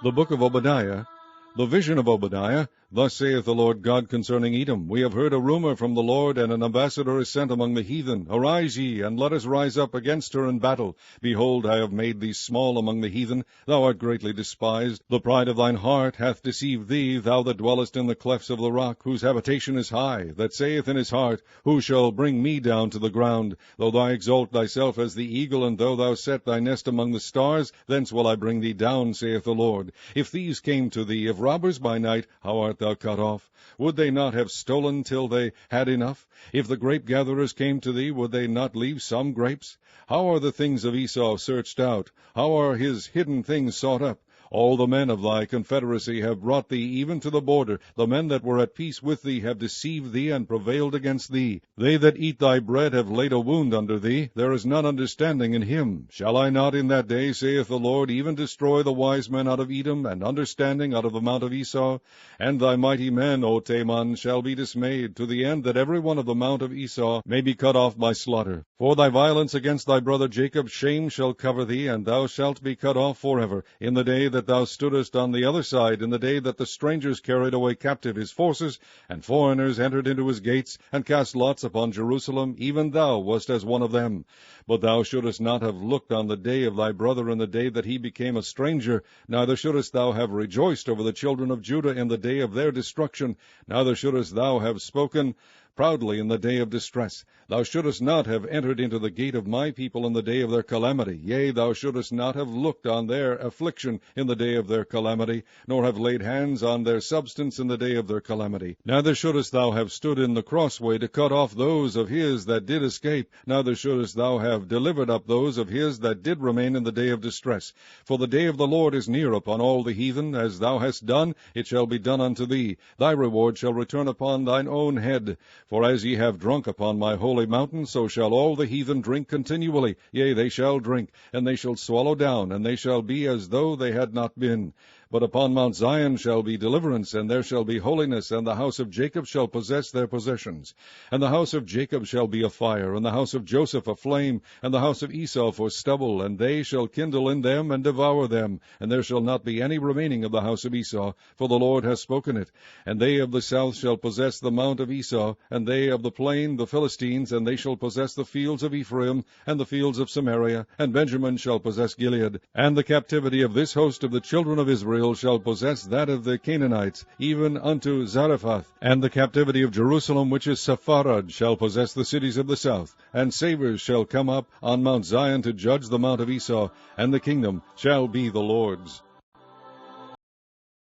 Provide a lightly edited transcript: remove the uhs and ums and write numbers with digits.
The book of Obadiah. The vision of Obadiah. Thus saith the Lord God concerning Edom, We have heard a rumor from the Lord, and an ambassador is sent among the heathen. Arise ye, and let us rise up against her in battle. Behold, I have made thee small among the heathen. Thou art greatly despised. The pride of thine heart hath deceived thee, thou that dwellest in the clefts of the rock, whose habitation is high, that saith in his heart, Who shall bring me down to the ground? Though thou exalt thyself as the eagle, and though thou set thy nest among the stars, thence will I bring thee down, saith the Lord. If thieves came to thee, if robbers by night, how art thou cut off? Would they not have stolen till they had enough? If the grape-gatherers came to thee, would they not leave some grapes? How are the things of Esau searched out? How are his hidden things sought up? All the men of thy confederacy have brought thee even to the border. The men that were at peace with thee have deceived thee and prevailed against thee. They that eat thy bread have laid a wound under thee. There is none understanding in him. Shall I not in that day, saith the Lord, even destroy the wise men out of Edom, and understanding out of the mount of Esau? And thy mighty men, O Teman, shall be dismayed, to the end that every one of the mount of Esau may be cut off by slaughter. For thy violence against thy brother Jacob, shame shall cover thee, and thou shalt be cut off forever, in the day that thou stoodest on the other side, in the day that the strangers carried away captive his forces, and foreigners entered into his gates, and cast lots upon Jerusalem, even thou wast as one of them. But thou shouldest not have looked on the day of thy brother in the day that he became a stranger, neither shouldest thou have rejoiced over the children of Judah in the day of their destruction, neither shouldest thou have spoken proudly in the day of distress. Thou shouldest not have entered into the gate of my people in the day of their calamity. Yea, thou shouldest not have looked on their affliction in the day of their calamity, nor have laid hands on their substance in the day of their calamity. Neither shouldest thou have stood in the crossway to cut off those of his that did escape, neither shouldest thou have delivered up those of his that did remain in the day of distress. For the day of the Lord is near upon all the heathen. As thou hast done, it shall be done unto thee. Thy reward shall return upon thine own head. For as ye have drunk upon my holy mountain, so shall all the heathen drink continually. Yea, they shall drink, and they shall swallow down, and they shall be as though they had not been. But upon Mount Zion shall be deliverance, and there shall be holiness, and the house of Jacob shall possess their possessions. And the house of Jacob shall be a fire, and the house of Joseph a flame, and the house of Esau for stubble, and they shall kindle in them and devour them. And there shall not be any remaining of the house of Esau, for the Lord hath spoken it. And they of the south shall possess the mount of Esau, and they of the plain the Philistines, and they shall possess the fields of Ephraim, and the fields of Samaria, and Benjamin shall possess Gilead. And the captivity of this host of the children of Israel shall possess that of the Canaanites, even unto Zarephath. And the captivity of Jerusalem, which is Sepharad, shall possess the cities of the south. And savers shall come up on Mount Zion to judge the mount of Esau, and the kingdom shall be the Lord's.